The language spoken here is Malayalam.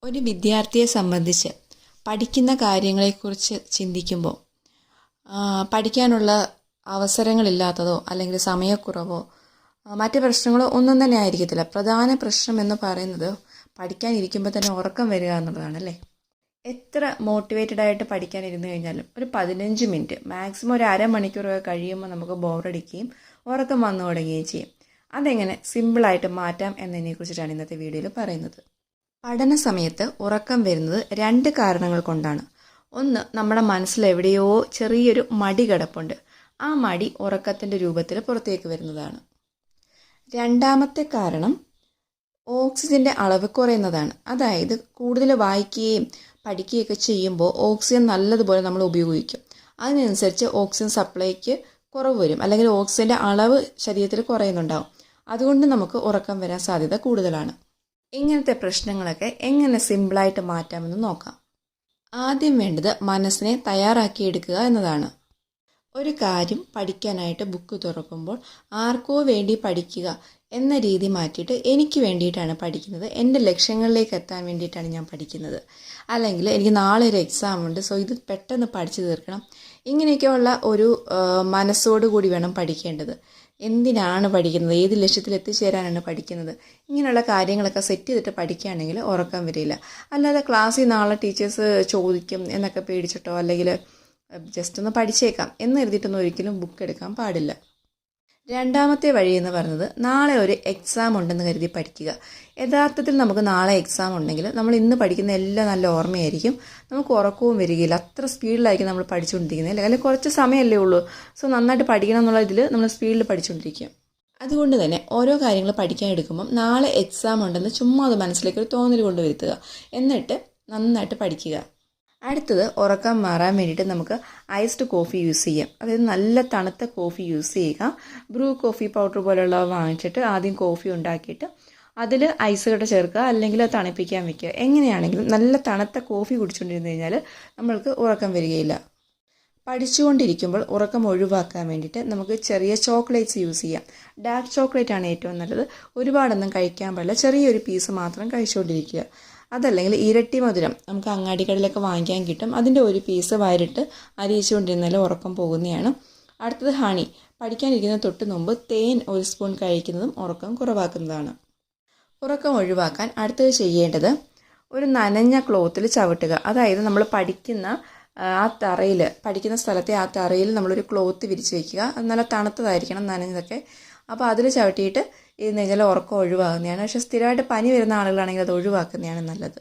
ഒരു വിദ്യാർത്ഥിയെ സംബന്ധിച്ച് പഠിക്കുന്ന കാര്യങ്ങളെക്കുറിച്ച് ചിന്തിക്കുമ്പോൾ പഠിക്കാനുള്ള അവസരങ്ങളില്ലാത്തതോ അല്ലെങ്കിൽ സമയക്കുറവോ മറ്റ് പ്രശ്നങ്ങളോ ഒന്നും തന്നെ ആയിരിക്കത്തില്ല. പ്രധാന പ്രശ്നം എന്ന് പറയുന്നത് പഠിക്കാനിരിക്കുമ്പോൾ തന്നെ ഉറക്കം വരിക എന്നുള്ളതാണ് അല്ലേ. എത്ര മോട്ടിവേറ്റഡ് ആയിട്ട് പഠിക്കാനിരുന്നു കഴിഞ്ഞാലും ഒരു 15 മിനിറ്റ് മാക്സിമം ഒരു അരമണിക്കൂറൊക്കെ കഴിയുമ്പോൾ നമുക്ക് ബോറടിക്കുകയും ഉറക്കം വന്നു തുടങ്ങുകയും ചെയ്യും. അതെങ്ങനെ സിമ്പിളായിട്ട് മാറ്റാം എന്നതിനെക്കുറിച്ചിട്ടാണ് ഇന്നത്തെ വീഡിയോയിൽ പറയുന്നത്. പഠന സമയത്ത് ഉറക്കം വരുന്നത് 2 കാരണങ്ങൾ കൊണ്ടാണ്. ഒന്ന്, നമ്മുടെ മനസ്സിൽ എവിടെയോ ചെറിയൊരു മടി കിടപ്പുണ്ട്. ആ മടി ഉറക്കത്തിൻ്റെ രൂപത്തിൽ പുറത്തേക്ക് വരുന്നതാണ്. രണ്ടാമത്തെ കാരണം ഓക്സിജൻ്റെ അളവ് കുറയുന്നതാണ്. അതായത് കൂടുതൽ വായിക്കുകയും പഠിക്കുകയൊക്കെ ചെയ്യുമ്പോൾ ഓക്സിജൻ നല്ലതുപോലെ നമ്മൾ ഉപയോഗിക്കും. അതിനനുസരിച്ച് ഓക്സിജൻ സപ്ലൈക്ക് കുറവ് വരും, അല്ലെങ്കിൽ ഓക്സിജൻ്റെ അളവ് ശരീരത്തിൽ കുറയുന്നുണ്ടാവും. അതുകൊണ്ട് നമുക്ക് ഉറക്കം വരാൻ സാധ്യത കൂടുതലാണ്. ഇങ്ങനത്തെ പ്രശ്നങ്ങളൊക്കെ എങ്ങനെ സിമ്പിളായിട്ട് മാറ്റാമെന്ന് നോക്കാം. ആദ്യം വേണ്ടത് മനസ്സിനെ തയ്യാറാക്കിയെടുക്കുക എന്നതാണ്. ഒരു കാര്യം പഠിക്കാനായിട്ട് ബുക്ക് തുറക്കുമ്പോൾ ആർക്കോ വേണ്ടി പഠിക്കുക എന്ന രീതി മാറ്റിയിട്ട് എനിക്ക് വേണ്ടിയിട്ടാണ് പഠിക്കുന്നത്, എൻ്റെ ലക്ഷ്യങ്ങളിലേക്ക് എത്താൻ വേണ്ടിയിട്ടാണ് ഞാൻ പഠിക്കുന്നത്, അല്ലെങ്കിൽ എനിക്ക് നാളെ ഒരു എക്സാം ഉണ്ട്, സോ ഇത് പെട്ടെന്ന് പഠിച്ചു തീർക്കണം, ഇങ്ങനെയൊക്കെയുള്ള ഒരു മനസ്സോടുകൂടി വേണം പഠിക്കേണ്ടത്. എന്തിനാണ് പഠിക്കുന്നത്, ഏത് ലക്ഷ്യത്തിൽ എത്തിച്ചേരാനാണ് പഠിക്കുന്നത്, ഇങ്ങനെയുള്ള കാര്യങ്ങളൊക്കെ സെറ്റ് ചെയ്തിട്ട് പഠിക്കുകയാണെങ്കിൽ ഉറക്കം വരില്ല. അല്ലാതെ ക്ലാസ്സിൽ നാളെ ടീച്ചേഴ്സ് ചോദിക്കും എന്നൊക്കെ പേടിച്ചിട്ടോ അല്ലെങ്കിൽ ജസ്റ്റ് ഒന്ന് പഠിച്ചേക്കാം എന്ന് കരുതിയിട്ടൊന്നും ഒരിക്കലും ബുക്ക് എടുക്കാൻ പാടില്ല. രണ്ടാമത്തെ വഴി എന്ന് പറയുന്നത് നാളെ ഒരു എക്സാം ഉണ്ടെന്ന് കരുതി പഠിക്കുക. യഥാർത്ഥത്തിൽ നമുക്ക് നാളെ എക്സാം ഉണ്ടെങ്കിൽ നമ്മൾ ഇന്ന് പഠിക്കുന്ന എല്ലാം നല്ല ഓർമ്മയായിരിക്കും, നമുക്ക് ഉറക്കവും വരികയില്ല. അത്ര സ്പീഡിലായിരിക്കും നമ്മൾ പഠിച്ചുകൊണ്ടിരിക്കുന്നത്, അല്ലെങ്കിൽ കുറച്ച് സമയമല്ലേ ഉള്ളൂ. സോ നന്നായിട്ട് പഠിക്കണം എന്നുള്ള ഇതിൽ നമ്മൾ സ്പീഡിൽ പഠിച്ചുകൊണ്ടിരിക്കും. അതുകൊണ്ട് തന്നെ ഓരോ കാര്യങ്ങൾ പഠിക്കാൻ എടുക്കുമ്പം നാളെ എക്സാം ഉണ്ടെന്ന് ചുമ്മാ അത് മനസ്സിലേക്ക് ഒരു തോന്നൽ കൊണ്ടുവരുത്തുക, എന്നിട്ട് നന്നായിട്ട് പഠിക്കുക. അടുത്തത്, ഉറക്കം മാറാൻ വേണ്ടിയിട്ട് നമുക്ക് ഐസ്ഡ് കോഫി യൂസ് ചെയ്യാം. അതായത് നല്ല തണുത്ത കോഫി യൂസ് ചെയ്യുക. ബ്രൂ കോഫി പൗഡർ പോലെയുള്ളവ വാങ്ങിച്ചിട്ട് ആദ്യം കോഫി ഉണ്ടാക്കിയിട്ട് അതിൽ ഐസ് കട്ട ചേർക്കുക, അല്ലെങ്കിൽ തണുപ്പിക്കാൻ വെക്കുക. എങ്ങനെയാണെങ്കിലും നല്ല തണുത്ത കോഫി കുടിച്ചുകൊണ്ടിരുന്നു കഴിഞ്ഞാൽ നമ്മൾക്ക് ഉറക്കം വരികയില്ല. പഠിച്ചുകൊണ്ടിരിക്കുമ്പോൾ ഉറക്കം ഒഴിവാക്കാൻ വേണ്ടിയിട്ട് നമുക്ക് ചെറിയ ചോക്ലേറ്റ്സ് യൂസ് ചെയ്യാം. ഡാർക്ക് ചോക്ലേറ്റ് ആണ് ഏറ്റവും നല്ലത്. ഒരുപാടൊന്നും കഴിക്കാൻ പാടില്ല, ചെറിയൊരു പീസ് മാത്രം കഴിച്ചുകൊണ്ടിരിക്കുക. അതല്ലെങ്കിൽ ഇരട്ടി മധുരം നമുക്ക് അങ്ങാടിക്കടയിലൊക്കെ വാങ്ങിക്കാൻ കിട്ടും, അതിൻ്റെ ഒരു പീസ് വാരിട്ട് അരിയിച്ചുകൊണ്ടിരുന്നാലും ഉറക്കം പോകുന്നതാണ്. അടുത്തത് ഹണി. പഠിക്കാനിരിക്കുന്ന തൊട്ട് മുമ്പ് തേൻ 1 സ്പൂൺ കഴിക്കുന്നതും ഉറക്കം കുറവാക്കുന്നതാണ്. ഉറക്കം ഒഴിവാക്കാൻ അടുത്തത് ചെയ്യേണ്ടത് ഒരു നനഞ്ഞ ക്ലോത്തിൽ ചവിട്ടുക. അതായത് നമ്മൾ പഠിക്കുന്ന ആ തറയിൽ, പഠിക്കുന്ന സ്ഥലത്തെ ആ തറയിൽ നമ്മളൊരു ക്ലോത്ത് വിരിച്ച് വയ്ക്കുക. അത് നല്ല തണുത്തതായിരിക്കണം, നനഞ്ഞതൊക്കെ. അപ്പോൾ അതിൽ ചവിട്ടിയിട്ട് ഇരുന്ന് കഴിഞ്ഞാൽ ഉറക്കം ഒഴിവാകുന്നതാണ്. പക്ഷേ സ്ഥിരമായിട്ട് പനി വരുന്ന ആളുകളാണെങ്കിൽ അത് ഒഴിവാക്കുന്നതാണ് നല്ലത്.